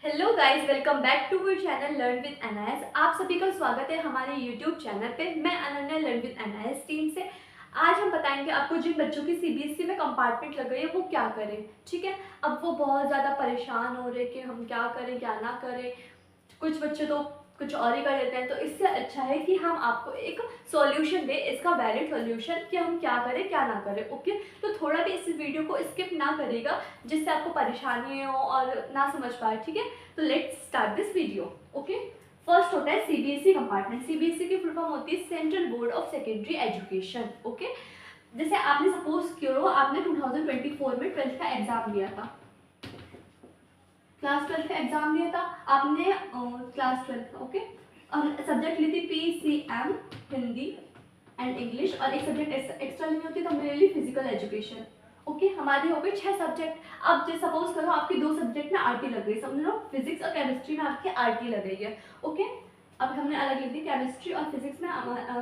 Hello guys, welcome back to our channel learn with NIS. आप सभी का स्वागत है हमारे यूट्यूब चैनल पे। मैं Ananya learn with NIS team से। आज हम बताएंगे आपको जिन बच्चों की सीबीएसई में कंपार्टमेंट लग गई है वो क्या करें। ठीक है, अब वो बहुत ज़्यादा परेशान हो रहे कि हम क्या करें क्या ना करें। कुछ बच्चे तो कुछ और ही कर देते हैं, तो इससे अच्छा है कि हम आपको एक सॉल्यूशन दें, इसका वैलिड सॉल्यूशन कि हम क्या करें क्या ना करें। ओके, तो थोड़ा भी इस वीडियो को स्किप ना करिएगा जिससे आपको परेशानी हो और ना समझ पाए। ठीक है, तो let's start this video. Okay, first होता है सीबीएसई कंपार्टमेंट। सीबीएसई की फुल फॉर्म होती है central board of secondary education. Okay, जैसे आपने सपोज करो आपने 2024 में 12th का एग्जाम दिया था, क्लास 12 का एग्जाम दिया था आपने, क्लास 12 का। ओके, और सब्जेक्ट ली थी पीसीएम, हिंदी एंड इंग्लिश, और एक सब्जेक्ट एक्स्ट्रा लेनी होती है तो मेरे लिए फिजिकल एजुकेशन। ओके, हमारी हो गई 6 सब्जेक्ट। अब जैसे सपोज करो आपकी 2 सब्जेक्ट में आरटी लग गई, समझ लो फिजिक्स और केमिस्ट्री में आपकी आरटी लग गई है। ओके, अब हमने अलग लिख दी केमिस्ट्री और फिजिक्स में,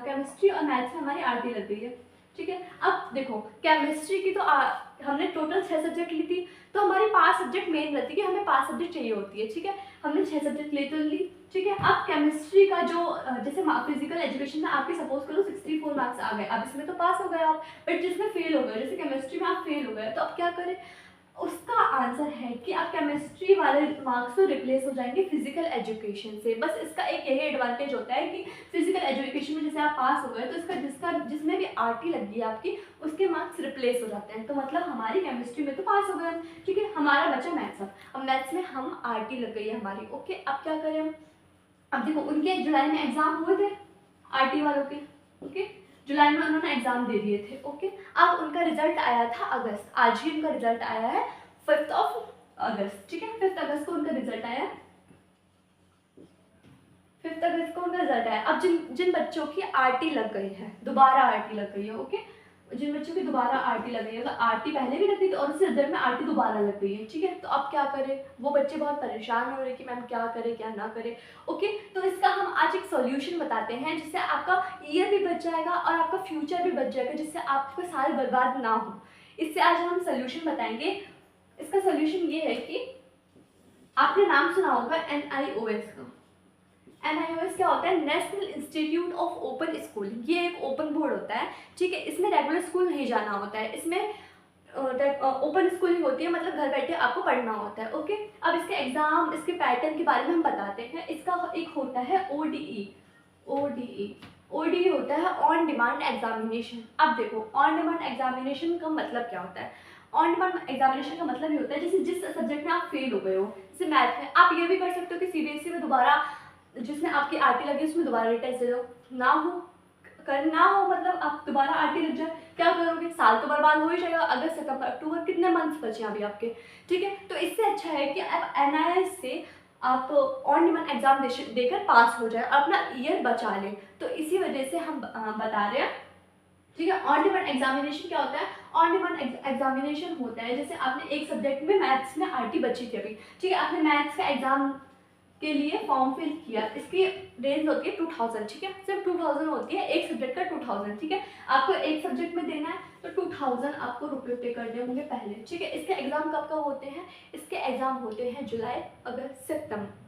केमिस्ट्री और मैथ्स में हमारी आरटी लग गई है। ठीक है, अब देखो केमिस्ट्री की तो हमने टोटल 6 सब्जेक्ट ली थी, तो हमारी 5 सब्जेक्ट मेन रहती है कि हमें 5 सब्जेक्ट चाहिए होती है। ठीक है, हमने 6 सब्जेक्ट ले तो ली। ठीक है, अब केमिस्ट्री का जो जैसे फिजिकल एजुकेशन में आपके सपोज करो 64 मार्क्स आ गए, अब इसमें तो पास हो गए आप, बट जिसमें फेल हो गए, जैसे केमिस्ट्री में आप फेल हो गए, तो अब क्या करें। उसका आंसर है कि आप केमिस्ट्री वाले मार्क्स तो रिप्लेस हो जाएंगे फिजिकल एजुकेशन से। बस इसका एक यही एडवांटेज होता है कि फिजिकल एजुकेशन में जैसे आप पास हो गए तो इसका जिसमें भी आरटी लगी है आपकी, उसके मार्क्स रिप्लेस हो जाते हैं, तो मतलब हमारी केमिस्ट्री में तो पास हो गए। ठीक है, हमारा बचा मैथ्स। अब मैथ्स में हम आरटी लग गई है हमारी। ओके, अब क्या करें हम। अब देखो उनके जुलाई में एग्जाम हुए थे आरटी वालों के। ओके, जुलाई में उन्होंने एग्जाम दे दिए थे। ओके, अब उनका रिजल्ट आया था अगस्त, आज ही उनका रिजल्ट आया है 5th ऑफ अगस्त। ठीक है, 5th अगस्त को उनका रिजल्ट आया, 5th अगस्त को उनका रिजल्ट आया। अब जिन जिन बच्चों की आरटी लग गई है, दोबारा आरटी लग गई है। ओके, जिन बच्चों की दोबारा आरटी लग गई है, तो आरटी पहले भी लग गई थी और उससे रिजल्ट में आरटी दोबारा लग गई है। ठीक है, तो अब क्या करें, वो बच्चे बहुत परेशान हो रहे हैं कि मैम क्या करें क्या ना करें। ओके, तो इसका हम आज एक सॉल्यूशन बताते हैं जिससे आपका ईयर भी बच जाएगा और आपका फ्यूचर भी बच जाएगा, जिससे आपका साल बर्बाद ना हो। इससे आज हम सॉल्यूशन बताएंगे। इसका सॉल्यूशन ये है कि आपने नाम सुना होगा एनआईओएस का। एनआईओएस क्या होता है, national institute of open schooling. ये एक ओपन बोर्ड होता है। ठीक है, इसमें रेगुलर स्कूल नहीं जाना होता है, इसमें ओपन स्कूलिंग होती है, मतलब घर बैठे आपको पढ़ना होता है। ओके, अब इसके एग्जाम, इसके पैटर्न के बारे में हम बताते हैं। इसका एक होता है ओडीई। ओडीई ओडीई होता है ऑन डिमांड एग्जामिनेशन। अब देखो ऑन डिमांड एग्जामिनेशन का मतलब क्या होता है। ऑन डिमांड एग्जामिनेशन का मतलब ये होता है जैसे जिस सब्जेक्ट में आप फेल हो गए हो, जैसे मैथ में, आप ये भी कर सकते हो कि सीबीएसई में दोबारा जिसमें आपकी आरटी लगी उसमें दोबारा रिटेस्ट दे दो। ना हो करना हो, मतलब आप दोबारा आरटी लग जाए, क्या करोगे, साल तो बर्बाद हो ही जाएगा। अगस्त सितंबर अक्टूबर कितने मंथ्स बचे अभी आपके। ठीक है, तो इससे अच्छा है कि आप एनआईएस से आप ऑन डिमांड एग्जाम देकर पास हो जाए, अपना ईयर बचा लें। तो इसी वजह से हम बता रहे हैं। ठीक है, ऑन डिमांड एग्जामिनेशन क्या होता है। ऑन डिमांड एग्जामिनेशन होता है जैसे आपने एक सब्जेक्ट में मैथ्स में आरटी बची थी अभी। ठीक है, आपने मैथ्स का एग्जाम के लिए फॉर्म फिल किया, इसकी रेंज होती है 2000। ठीक है, सिर्फ 2000 होती है, एक सब्जेक्ट का 2000। ठीक है, आपको एक सब्जेक्ट में देना है तो 2000 आपको रुपये पे करने होंगे पहले। ठीक है, इसके एग्जाम कब कब होते हैं, इसके एग्जाम होते हैं जुलाई, अगस्त,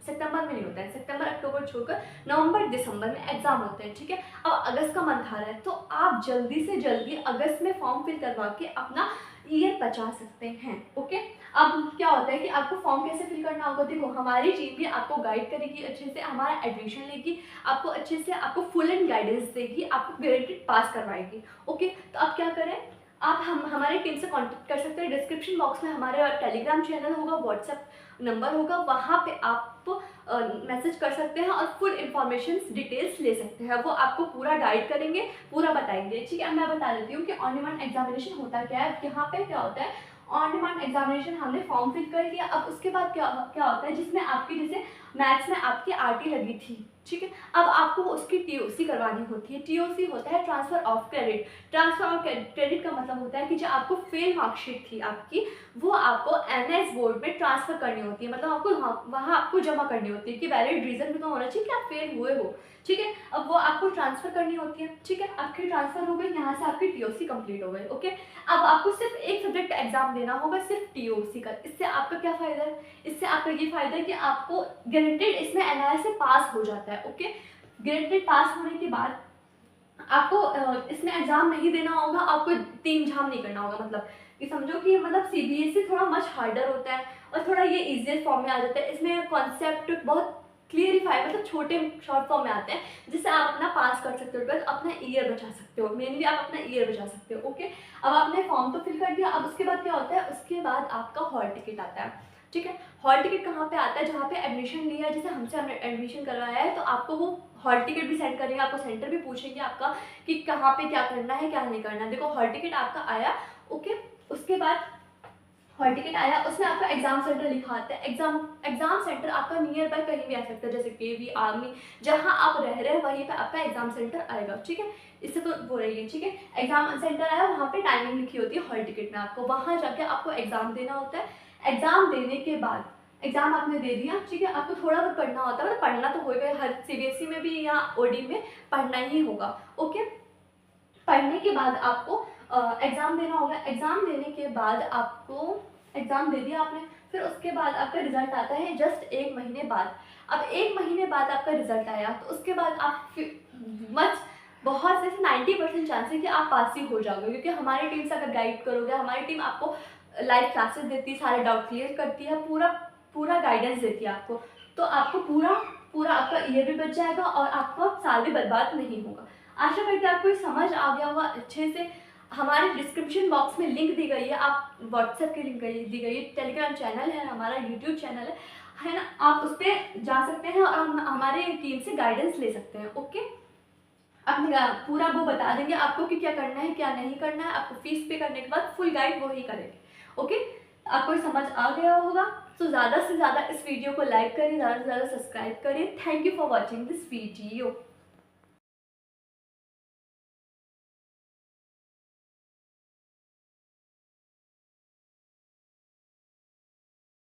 सितंबर में नहीं होता है, सितंबर अक्टूबर छोड़कर नवंबर दिसंबर में एग्जाम होते हैं। ठीक है, अब अगस्त का मंथ आ रहा है तो आप जल्दी से जल्दी अगस्त में फॉर्म फिल करवा के अपना ईयर बचा सकते हैं। ओके, अब क्या होता है कि आपको फॉर्म कैसे फिल करना होगा। देखो हमारी टीम भी आपको गाइड करेगी अच्छे से, हमारा एडमिशन लेगी, आपको अच्छे से, आपको फुल एंड गाइडेंस देगी, आपको गारंटेड पास करवाएगी। ओके, तो अब क्या करें, आप हमारे टीम से कांटेक्ट कर सकते हैं। डिस्क्रिप्शन बॉक्स में हमारे टेलीग्राम चैनल होगा, व्हाट्सएप नंबर होगा, वहाँ पे आप मैसेज कर सकते हैं और फुल इंफॉर्मेशन डिटेल्स ले सकते हैं। वो आपको पूरा गाइड करेंगे, पूरा बताएंगे। ठीक है, मैं बता देती हूँ कि ऑन डिमांड एग्जामिनेशन होता क्या है। यहाँ पे क्या होता है, ऑन डिमांड एग्जामिनेशन हमने फॉर्म फिल कर दिया, अब उसके बाद क्या क्या होता है, जिसमें आपकी जैसे मैथ्स में आपकी आरटी लगी थी, ठीक है। अब आपको उसकी टीओसी करवानी होती है। टीओसी होता है transfer of credit. Transfer of credit का मतलब होता है कि जो आपको फेल मार्कशीट थी आपकी, वो आपको एनएस बोर्ड में ट्रांसफ़र करनी होती है। मतलब आपको वहाँ आपको जमा करनी होती है कि वैलिड रीज़न भी तो होना चाहिए कि आप फेल हुए हो, ठीक है। अब वो आपको ट्रांसफ़र करनी होती है, ठीक है। आपकी ट्रांसफ़र हो गई, यहाँ से आपकी टीओसी कंप्लीट हो गई, ओके। अब आपको सिर्फ एक सब्जेक्ट का एग्जाम देना होगा, सिर्फ टीओसी का। इससे आपका क्या फ़ायदा है? इससे आपका ये फ़ायदा है कि आपको गारंटेड इसमें एनआईए से पास हो जाता है, ओके। गारंटेड पास होने के बाद आपको इसमें एग्जाम नहीं देना होगा, आपको 3 एग्जाम नहीं करना होगा। मतलब ये समझो कि मतलब सीबीएसई थोड़ा मच हार्डर होता है और थोड़ा ये इजीएस्ट फॉर्म में आ जाता है। इसमें कॉन्सेप्ट बहुत क्लियरिफाई, मतलब छोटे शॉर्ट फॉर्म में आते हैं, जिससे आप अपना पास कर सकते हो, बस अपना ईयर बचा सकते हो। मेनली आप अपना ईयर बचा सकते हो, ओके। अब आपने फॉर्म तो फिल कर दिया। अब उसके बाद क्या होता है? उसके बाद आपका हॉल टिकट आता है, ठीक है। हॉल टिकट कहाँ पे आता है? जहाँ पे एडमिशन लिया है, जैसे हमसे हमने एडमिशन करवाया है, तो आपको वो हॉल टिकट भी सेंड करेंगे, आपको सेंटर भी पूछेंगे आपका कि कहाँ पे क्या करना है क्या नहीं करना है। देखो हॉल टिकट आपका आया, ओके। उसके बाद हॉल टिकट आया, उसमें आपका एग्जाम सेंटर लिखा आता है। एग्जाम सेंटर आपका नियर बाय कहीं भी आ सकता है, जैसे केवी, आर्मी, जहाँ आप रह रहे हैं वहीं पे आपका एग्जाम सेंटर आएगा, ठीक है। इससे तो बोल रही है, ठीक है। एग्जाम सेंटर आया, वहाँ पे टाइमिंग लिखी होती है हॉल टिकट में, आपको वहाँ जाके आपको एग्जाम देना होता है। एग्जाम देने के बाद एग्जाम आपने दे दिया, ठीक है। आपको थोड़ा बहुत पढ़ना होता है, मतलब पढ़ना तो होगा, हर सीबीएसई में भी या ओडी में पढ़ना ही होगा, ओके। पढ़ने के बाद आपको एग्ज़ाम देना होगा। एग्ज़ाम देने के बाद आपको एग्ज़ाम दे दिया आपने, फिर उसके बाद आपका रिजल्ट आता है जस्ट 1 महीने बाद। अब 1 महीने बाद आपका रिजल्ट आया, तो उसके बाद आप मच बहुत से 90% चांस है कि आप पास ही हो जाओगे, क्योंकि हमारी टीम से अगर गाइड करोगे, हमारी टीम आपको लाइव क्लासेस देती है, सारे डाउट क्लियर करती है, पूरा पूरा गाइडेंस देती है आपको। तो आपको पूरा पूरा आपका ईयर भी बच जाएगा और आपका साल भी बर्बाद नहीं होगा। आशा करती हूँ आपको ये समझ आ गया होगा अच्छे से। हमारे डिस्क्रिप्शन बॉक्स में लिंक दी गई है, आप व्हाट्सएप की लिंक दी गई है, टेलीग्राम चैनल है, हमारा यूट्यूब चैनल है ना। आप उस पर जा सकते हैं और हम हमारे टीम से गाइडेंस ले सकते हैं, ओके। अब पूरा वो बता देंगे आपको कि क्या करना है क्या नहीं करना है। आपको फीस पे करने के बाद फुल गाइड वो ही करेंगे, ओके। आपको समझ आ गया होगा। तो ज़्यादा से ज़्यादा इस वीडियो को लाइक करें, ज़्यादा से ज़्यादा सब्सक्राइब करें। Thank you for watching this video.